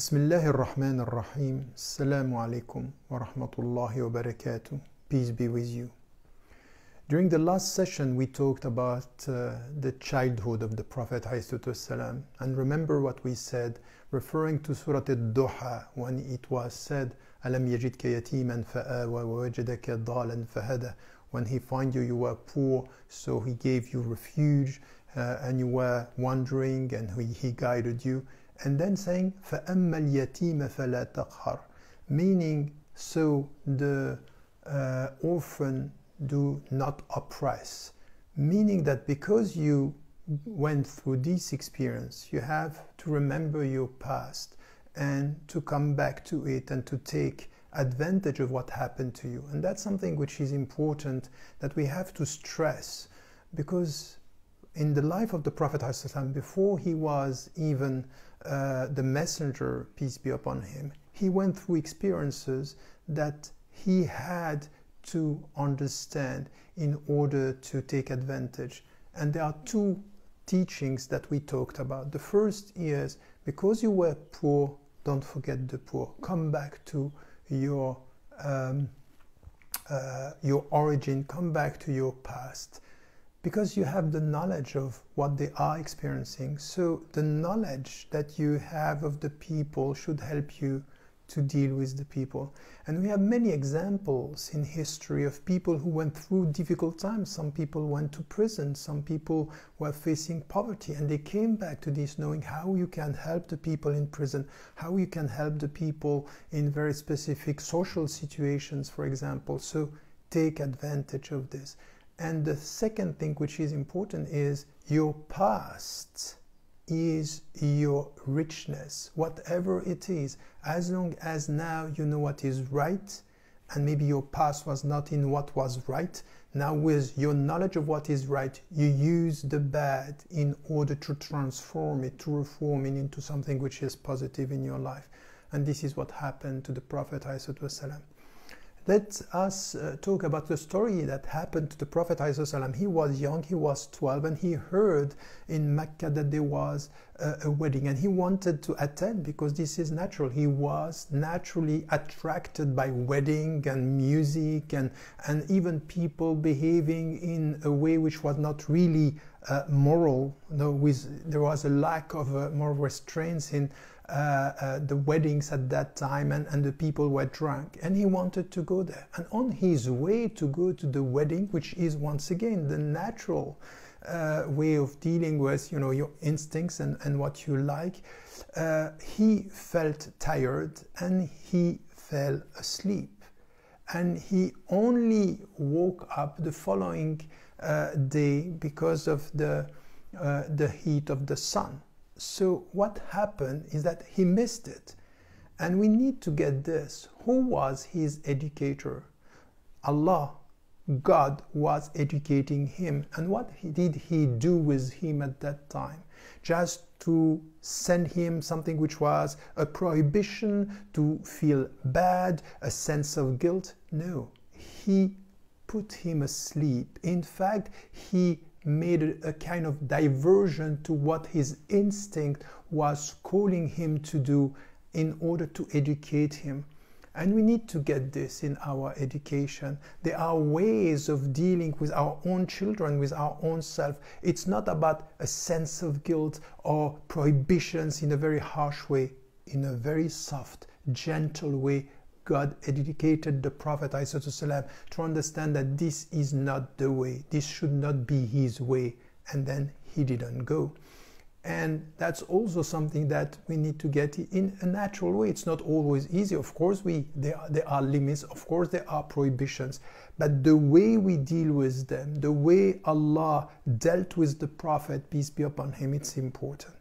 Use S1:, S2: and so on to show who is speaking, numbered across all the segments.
S1: Bismillahir Rahmanir Rahim. Assalamu alaikum wa rahmatullahi wa barakatuh. Peace be with you. During the last session, we talked about the childhood of the Prophet ﷺ. And remember what we said, referring to Surah Al-Duha, when it was said, Alam yajidka yatiman fa'awa wa wajadaka dalan fahada. When he found you, you were poor, so he gave you refuge, and you were wandering, and he guided you. And then saying, فَأَمَّا الْيَتِيمَ فَلَا تَقْهَرْ, meaning, so the orphan do not oppress. Meaning that because you went through this experience, you have to remember your past and to come back to it and to take advantage of what happened to you. And that's something which is important that we have to stress, because in the life of the Prophet ﷺ, before he was even the messenger, peace be upon him, he went through experiences that he had to understand in order to take advantage. And there are two teachings that we talked about. The first is, because you were poor, don't forget the poor. Come back to your origin, come back to your past, because you have the knowledge of what they are experiencing. So the knowledge that you have of the people should help you to deal with the people. And we have many examples in history of people who went through difficult times. Some people went to prison, some people were facing poverty, and they came back to this knowing how you can help the people in prison, how you can help the people in very specific social situations, for example. So take advantage of this. And the second thing which is important is your past is your richness, whatever it is. As long as now you know what is right, and maybe your past was not in what was right, now with your knowledge of what is right, you use the bad in order to transform it, to reform it into something which is positive in your life. And this is what happened to the Prophet ﷺ. Let us talk about the story that happened to the Prophet ﷺ. He was young, he was 12, and he heard in Mecca that there was a wedding, and he wanted to attend because this is natural. He was naturally attracted by wedding and music and even people behaving in a way which was not really moral. There was a lack of moral restraints in the weddings at that time, and the people were drunk, and he wanted to go there. And on his way to go to the wedding, which is once again the natural way of dealing with your instincts and what you like, he felt tired and he fell asleep, and he only woke up the following day because of the heat of the sun. So what happened is that he missed it. And we need to get this. Who was his educator? Allah, God was educating him. And what did he do with him at that time? Just to send him something which was a prohibition, to feel bad, a sense of guilt? No. He put him asleep. In fact, he made a kind of diversion to what his instinct was calling him to do in order to educate him. And we need to get this in our education. There are ways of dealing with our own children, with our own self. It's not about a sense of guilt or prohibitions in a very harsh way. In a very soft, gentle way, God educated the Prophet ﷺ to understand that this is not the way, this should not be his way, and then he didn't go. And that's also something that we need to get in a natural way. It's not always easy. Of course, there are limits, of course there are prohibitions, but the way we deal with them, the way Allah dealt with the Prophet, peace be upon him, it's important.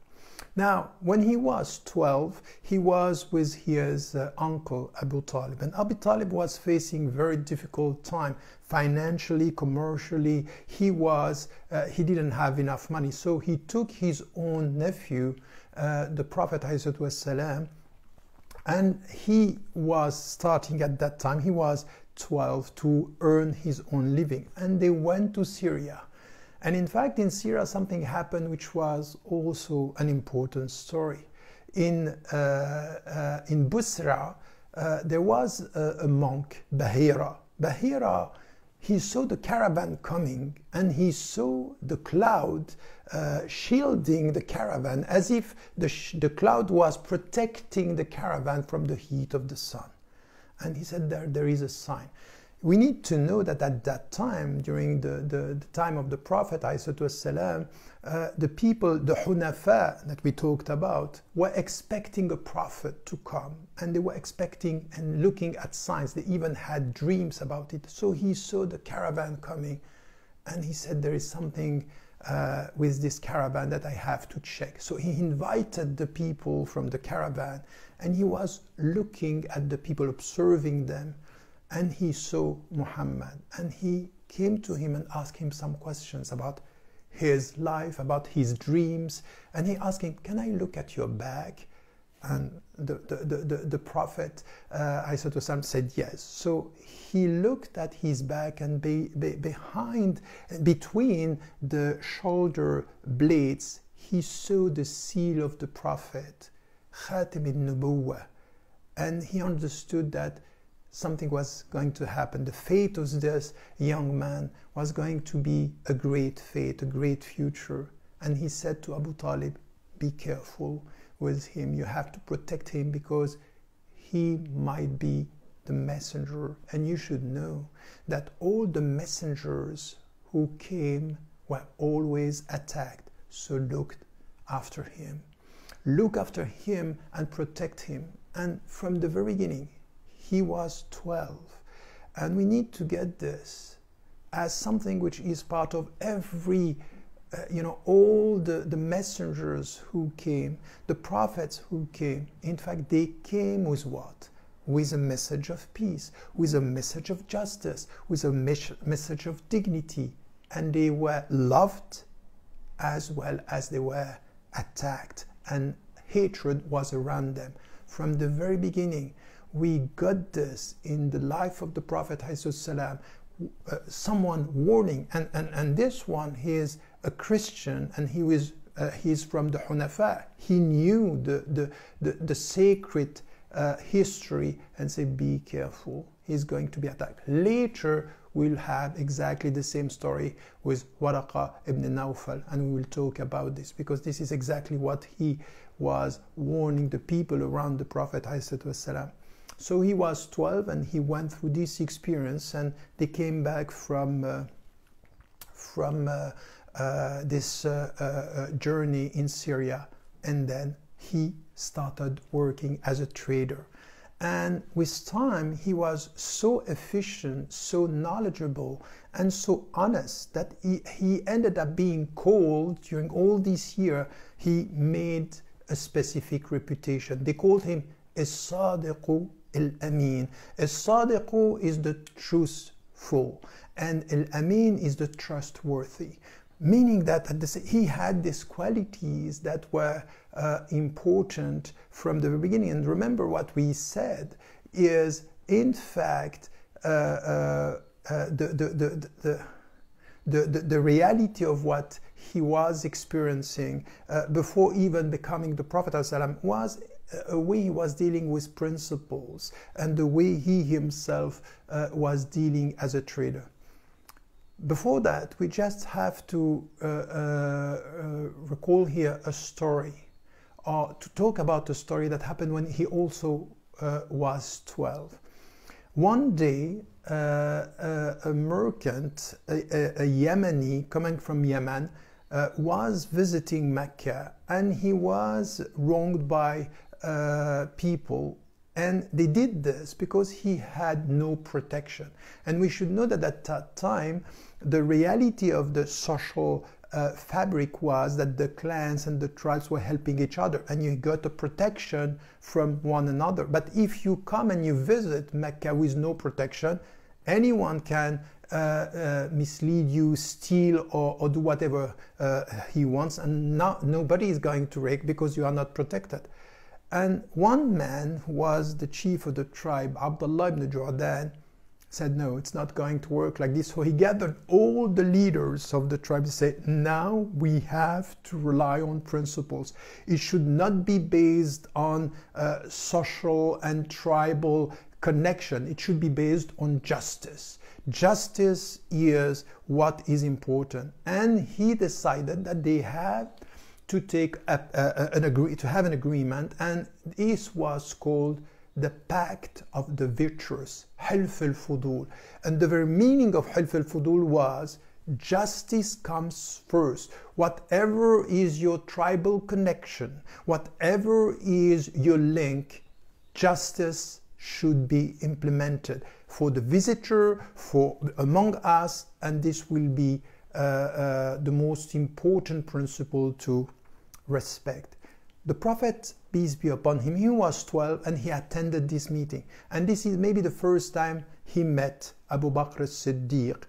S1: Now, when he was 12, he was with his uncle Abu Talib, and Abu Talib was facing a very difficult time financially, commercially. He didn't have enough money, so he took his own nephew, the Prophet ﷺ, and he was starting at that time, he was 12, to earn his own living, and they went to Syria. And in fact, in Syria, something happened which was also an important story. in Busra, there was a monk, Bahira. Bahira, he saw the caravan coming, and he saw the cloud shielding the caravan, as if the cloud was protecting the caravan from the heat of the sun. And he said, there is a sign. We need to know that at that time, during the time of the Prophet, ﷺ, the people, the Hunafa that we talked about, were expecting a prophet to come, and they were expecting and looking at signs. They even had dreams about it. So he saw the caravan coming, and he said, there is something with this caravan that I have to check. So he invited the people from the caravan, and he was looking at the people, observing them, and he saw Muhammad, and he came to him and asked him some questions about his life, about his dreams, and he asked him, can I look at your bag? And the Prophet ﷺ said yes. So he looked at his back, and between the shoulder blades, he saw the seal of the Prophet, Khatim al-Nubuwwah, and he understood that something was going to happen. The fate of this young man was going to be a great fate, a great future. And he said to Abu Talib, be careful with him. You have to protect him, because he might be the messenger. And you should know that all the messengers who came were always attacked. So look after him. Look after him and protect him. And from the very beginning, he was 12. And we need to get this as something which is part of every, all the messengers who came, the prophets who came. In fact, they came with what? With a message of peace, with a message of justice, with a message of dignity. And they were loved as well as they were attacked, and hatred was around them. From the very beginning, we got this in the life of the Prophet ﷺ, someone warning, and this one, he is a Christian, and he's from the Hunafa. He knew the sacred history, and said, be careful, he's going to be attacked. Later, we'll have exactly the same story with Waraqa ibn Nawfal, and we will talk about this, because this is exactly what he was warning the people around the Prophet ﷺ. So he was 12, and he went through this experience, and they came back from this journey in Syria, and then he started working as a trader. And with time, he was so efficient, so knowledgeable, and so honest that he ended up being called, during all this year, he made a specific reputation. They called him As-Sadiqu Al-Amin. As-Sadiqu is the truthful, and Al-Amin is the trustworthy. Meaning that he had these qualities that were important from the beginning. And remember, what we said is, in fact, the reality of what he was experiencing before even becoming the Prophet ﷺ was a way he was dealing with principles, and the way he himself was dealing as a trader. Before that, we just have to recall here a story, or to talk about a story that happened when he also was 12. One day, a merchant, a Yemeni coming from Yemen, was visiting Mecca, and he was wronged by people. And they did this because he had no protection. And we should know that at that time, the reality of the social fabric was that the clans and the tribes were helping each other, and you got a protection from one another. But if you come and you visit Mecca with no protection, anyone can mislead you, steal, or do whatever he wants, and nobody is going to rake because you are not protected. And one man who was the chief of the tribe, Abdullah ibn Jordan, said, no, it's not going to work like this. So he gathered all the leaders of the tribe to say, now we have to rely on principles. It should not be based on social and tribal connection. It should be based on justice. Justice is what is important. And he decided that they had to take to have an agreement, and this was called the Pact of the Virtuous, Hilf al-Fudul. And the very meaning of Hilf al-Fudul was justice comes first. Whatever is your tribal connection, whatever is your link, justice should be implemented for the visitor, for among us, and this will be the most important principle to respect. The Prophet, peace be upon him, he was 12 and he attended this meeting. And this is maybe the first time he met Abu Bakr as-Siddiq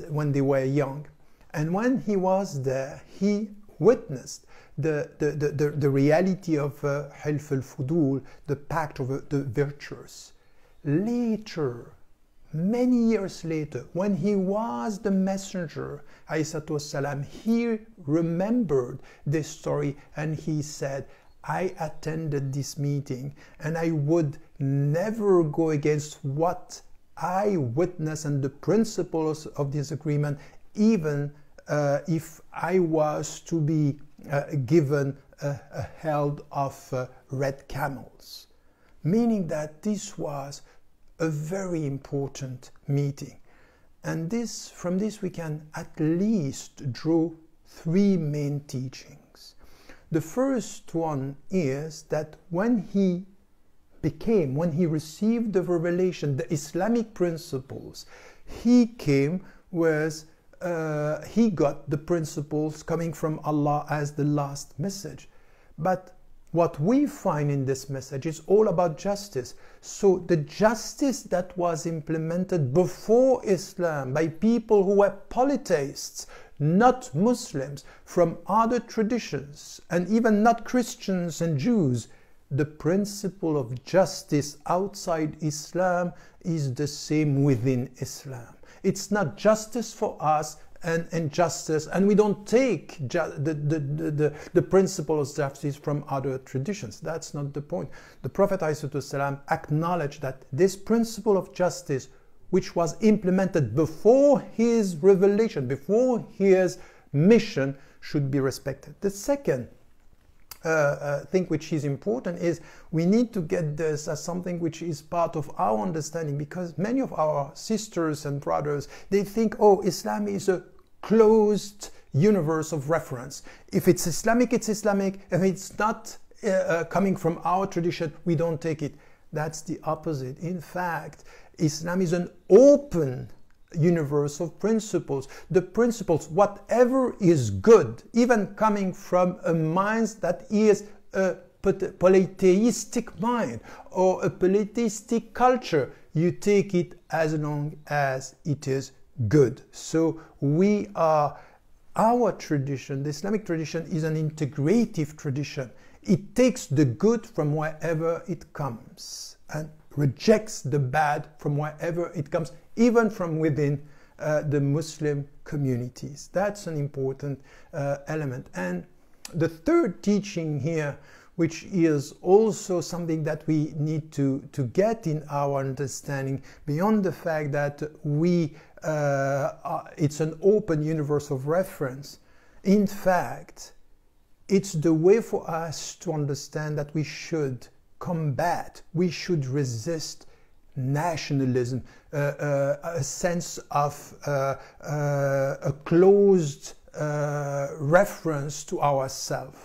S1: when they were young. And when he was there, he witnessed the reality of Hilf al-Fudul, the pact of the virtuous. Later, many years later, when he was the messenger, والسلام, he remembered this story and he said, I attended this meeting and I would never go against what I witnessed and the principles of this agreement, even if I was to be given a herd of red camels. Meaning that this was a very important meeting. And from this we can at least draw three main teachings. The first one is that when he received the revelation, the Islamic principles, he came with, he got the principles coming from Allah as the last message. But what we find in this message is all about justice. So the justice that was implemented before Islam by people who were polytheists, not Muslims, from other traditions, and even not Christians and Jews, the principle of justice outside Islam is the same within Islam. It's not justice for us and justice, and we don't take the principle of justice from other traditions. That's not the point. The Prophet ﷺ acknowledged that this principle of justice, which was implemented before his revelation, before his mission, should be respected. The second thing which is important is we need to get this as something which is part of our understanding, because many of our sisters and brothers, they think, oh, Islam is a closed universe of reference. If it's Islamic, it's Islamic. If it's not coming from our tradition, we don't take it. That's the opposite. In fact, Islam is an open universe of principles. The principles, whatever is good, even coming from a mind that is a polytheistic mind or a polytheistic culture, you take it as long as it is good. So our tradition, the Islamic tradition, is an integrative tradition. It takes the good from wherever it comes and rejects the bad from wherever it comes, even from within the Muslim communities. That's an important element. And the third teaching here, which is also something that we need to get in our understanding, beyond the fact that it's an open universe of reference. In fact, it's the way for us to understand that we should combat, we should resist nationalism, a sense of a closed reference to ourselves.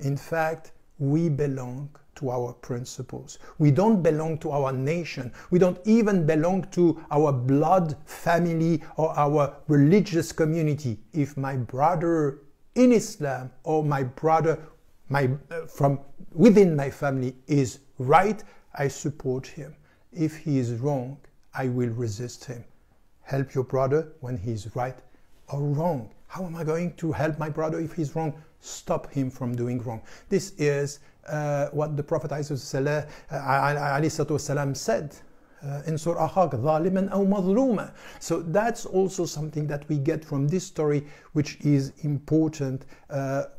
S1: In fact, we belong to our principles. We don't belong to our nation. We don't even belong to our blood family or our religious community. If my brother in Islam or my brother from within my family is right, I support him. If he is wrong, I will resist him. Help your brother when he is right or wrong. How am I going to help my brother if he's wrong? Stop him from doing wrong. This is what the Prophet ﷺ said انصر أخاك ظالما أو مظلوما. So that's also something that we get from this story, which is important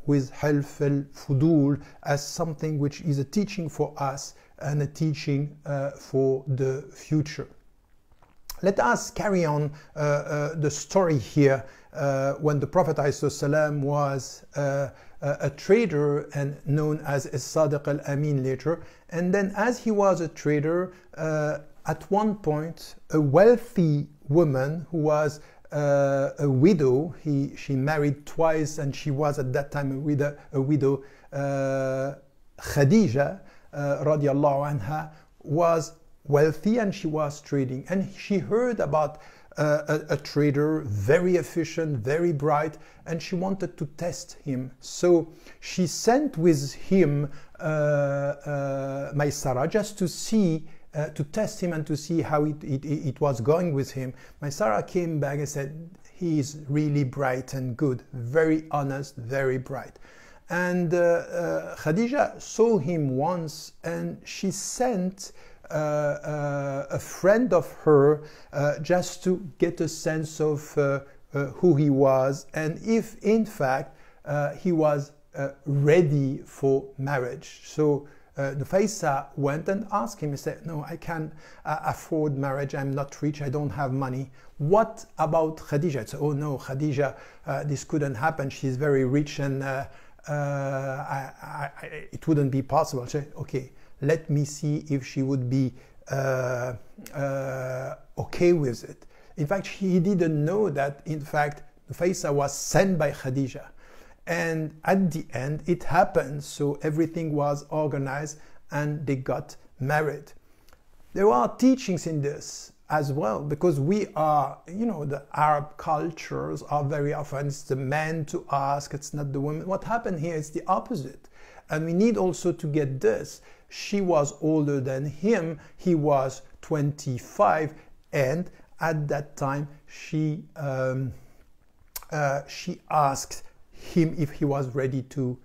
S1: with حلف الفضول as something which is a teaching for us and a teaching for the future. Let us carry on the story here when the Prophet ﷺ was a trader and known as As-Sadiq al-Amin later. And then as he was a trader, at one point, a wealthy woman who was a widow, she married twice and she was at that time a widow, Khadija radiallahu anha, was wealthy and she was trading. And she heard about a trader, very efficient, very bright, and she wanted to test him. So she sent with him Maysara just to see, to test him and to see how it was going with him. Maysara came back and said, he is really bright and good, very honest, very bright. And Khadija saw him once and she sent a friend of her just to get a sense of who he was and if in fact he was ready for marriage. So Nufaisa went and asked him, he said, no, I can't afford marriage, I'm not rich, I don't have money. What about Khadija? I said, oh no, Khadija, this couldn't happen, she's very rich and it wouldn't be possible. I said, okay, let me see if she would be okay with it. In fact, he didn't know that, in fact, Nufaisa was sent by Khadija. And at the end, it happened, so everything was organized and they got married. There are teachings in this as well, because we are, you know, the Arab cultures are very often, it's the man to ask, it's not the woman. What happened here is the opposite. And we need also to get this. She was older than him, he was 25, and at that time she asked him if he was ready to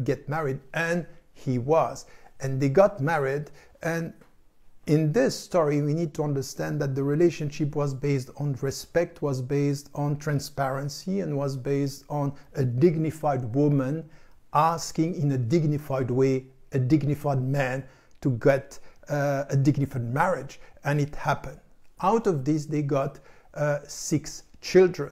S1: get married, and he was. And they got married, and in this story we need to understand that the relationship was based on respect, was based on transparency, and was based on a dignified woman asking in a dignified way a dignified man to get a dignified marriage, and it happened. Out of this they got 6 children.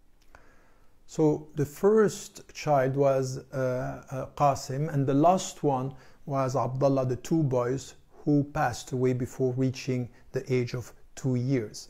S1: So the first child was Qasim, and the last one was Abdullah, the 2 boys who passed away before reaching the age of 2 years.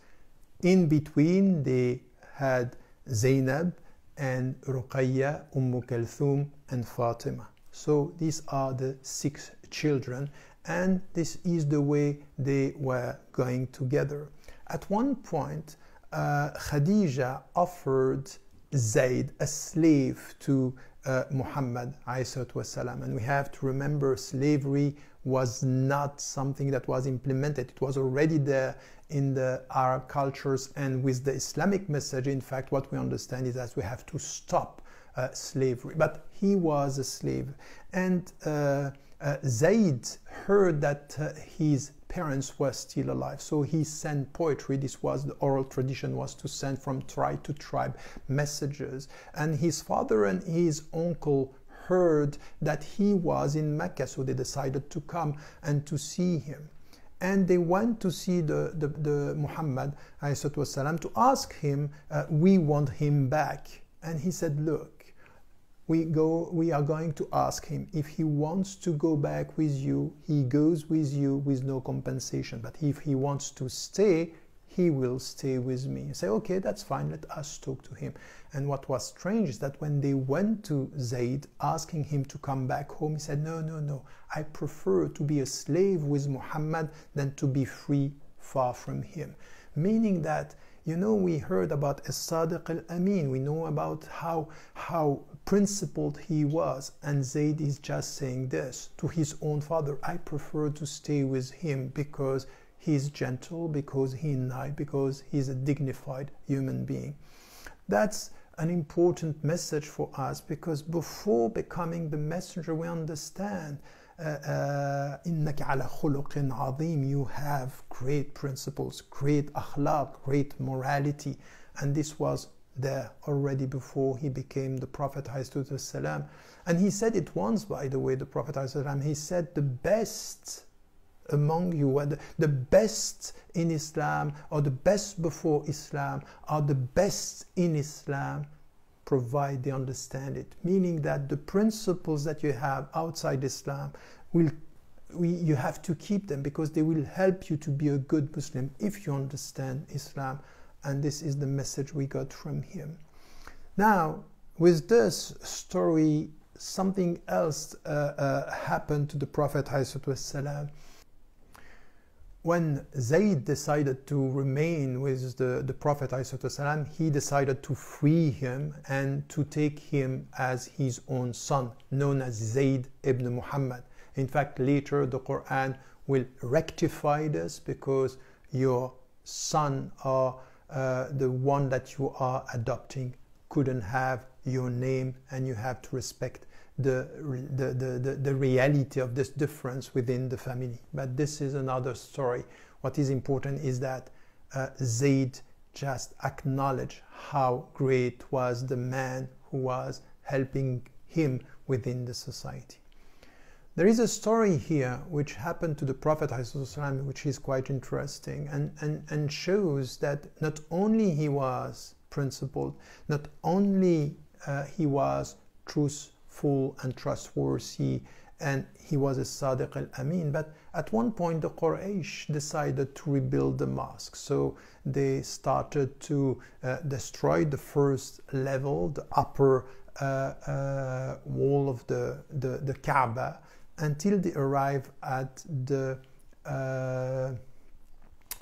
S1: In between they had Zainab and Ruqayya, Kulthum and Fatima. So these are the 6 children, and this is the way they were going together. At one point, Khadija offered Zayd, a slave, to Muhammad ﷺ. And we have to remember, slavery was not something that was implemented. It was already there in the Arab cultures, and with the Islamic message, in fact, what we understand is that we have to stop slavery. But he was a slave, and Zayd heard that his parents were still alive, so he sent poetry. This was the oral tradition, was to send from tribe to tribe messages. And his father and his uncle heard that he was in Mecca, so they decided to come and to see him. And they went to see the Muhammad ﷺ to ask him, we want him back. And he said, look, we are going to ask him. If he wants to go back with you, he goes with you with no compensation. But if he wants to stay, he will stay with me. You say, okay, that's fine, let us talk to him. And what was strange is that when they went to Zayd asking him to come back home, he said, no, no, no, I prefer to be a slave with Muhammad than to be free far from him. Meaning that, you know, we heard about As-Sadiq al-Amin, we know about how principled he was, and Zayd is just saying this to his own father, I prefer to stay with him because he's gentle, because he's nice, because he's a dignified human being. That's an important message for us, because before becoming the messenger, we understand إنك على خلق عظيم. You have great principles, great akhlaq, great morality. And this was there already before he became the Prophet ﷺ. And he said it once, by the way, the Prophet ﷺ, he said, the best among you, the best in Islam, or the best before Islam, are the best in Islam, provide they understand it. Meaning that the principles that you have outside Islam, you have to keep them, because they will help you to be a good Muslim if you understand Islam. And this is the message we got from him. Now, with this story, something else happened to the Prophet ﷺ. When Zayd decided to remain with the Prophet ﷺ, he decided to free him and to take him as his own son, known as Zayd ibn Muhammad. In fact, later the Quran will rectify this, because your son or the one that you are adopting couldn't have your name, and you have to respect the reality of this difference within the family. But this is another story. What is important is that Zayd just acknowledged how great was the man who was helping him within the society. There is a story here which happened to the Prophet ﷺ, which is quite interesting and shows that not only he was principled, not only he was truthful and trustworthy, and he was a Sadiq al-Amin, but at one point the Quraysh decided to rebuild the mosque. So they started to destroy the first level, the upper wall of the Kaaba, until they arrive at the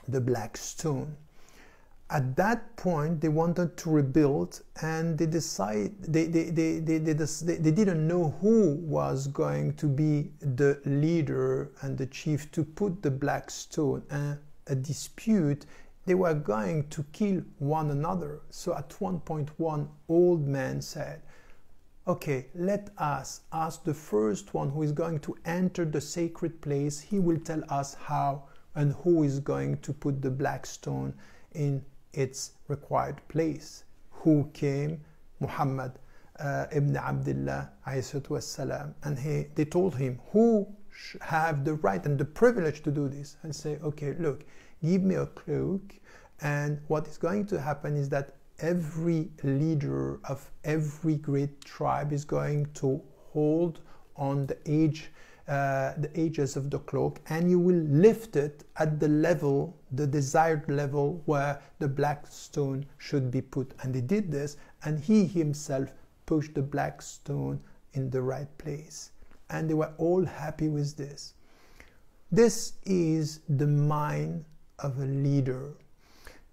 S1: black stone. At that point, they wanted to rebuild, and they didn't know who was going to be the leader and the chief to put the black stone. And a dispute, they were going to kill one another. So at one point, one old man said, okay, let us ask the first one who is going to enter the sacred place. He will tell us how and who is going to put the black stone in its required place. Who came? Muhammad ibn Abdullah والسلام. And they told him who have the right and the privilege to do this, and say, okay, look, give me a cloak, and what is going to happen is that every leader of every great tribe is going to hold on the edges of the cloak, and you will lift it at the level, the desired level where the black stone should be put. And they did this, and he himself pushed the black stone in the right place. And they were all happy with this. This is the mind of a leader.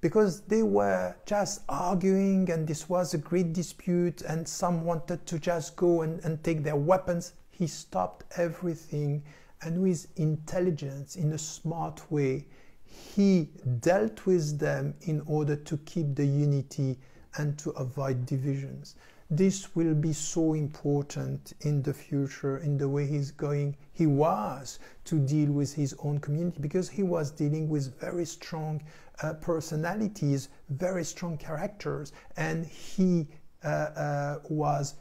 S1: Because they were just arguing, and this was a great dispute, and some wanted to just go and take their weapons. He stopped everything, and with intelligence, in a smart way, he dealt with them in order to keep the unity and to avoid divisions. This will be so important in the future, in the way he was to deal with his own community, because he was dealing with very strong personalities, very strong characters, and he was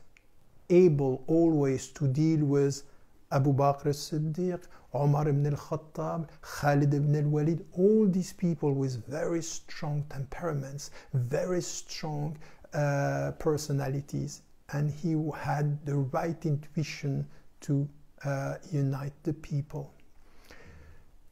S1: able always to deal with Abu Bakr as-Siddiq, Umar ibn al-Khattab, Khalid ibn al-Walid, all these people with very strong temperaments, very strong personalities, and he had the right intuition to unite the people.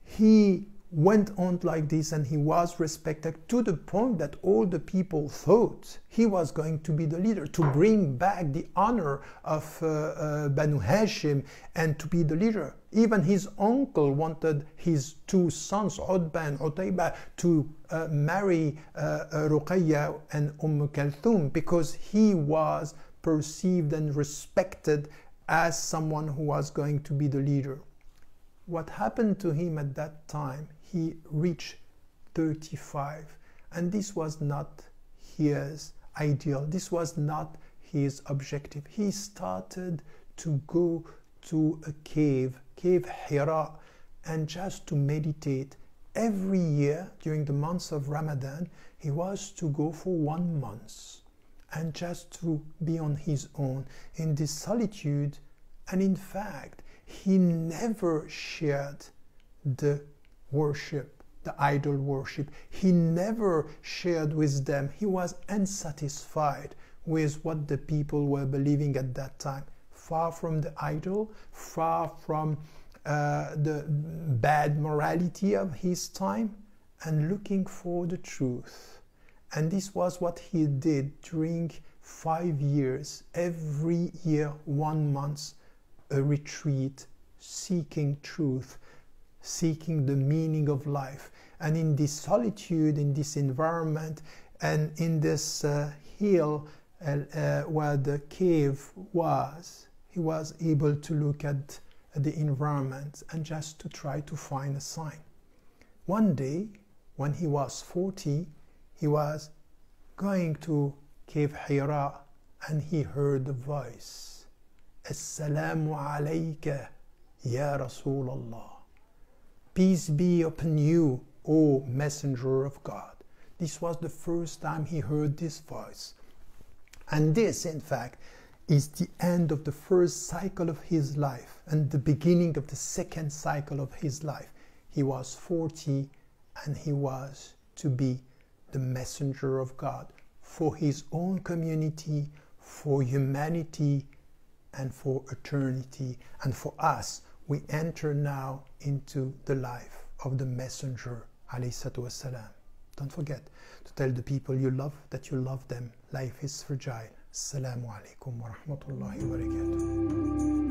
S1: He went on like this, and he was respected to the point that all the people thought he was going to be the leader, to bring back the honor of Banu Hashim and to be the leader. Even his uncle wanted his two sons, Utbah and Utayba, to marry Ruqayya and Kulthum, because he was perceived and respected as someone who was going to be the leader. What happened to him at that time? He reached 35, and this was not his ideal. This was not his objective. He started to go to a cave cave Hira and just to meditate. Every year during the months of Ramadan, he was to go for 1 month and just to be on his own in this solitude. And in fact, he never shared the worship, the idol worship. He never shared with them. He was unsatisfied with what the people were believing at that time. Far from the idol, far from the bad morality of his time, and looking for the truth. And this was what he did during 5 years, every year, 1 month, a retreat, seeking truth, seeking the meaning of life. And in this solitude, in this environment, and in this hill where the cave was, he was able to look at the environment and just to try to find a sign. One day, when he was 40, he was going to cave Hira and he heard a voice. Assalamu alayka ya Rasulallah. Peace be upon you, O Messenger of God. This was the first time he heard this voice. And this, in fact, is the end of the first cycle of his life and the beginning of the second cycle of his life. He was 40 and he was to be the messenger of God for his own community, for humanity, and for eternity. And for us, we enter now into the life of the messenger, alayhi salatu wassalam. Don't forget to tell the people you love that you love them. Life is fragile. Assalamu alaikum wa rahmatullahi wa barakatuh.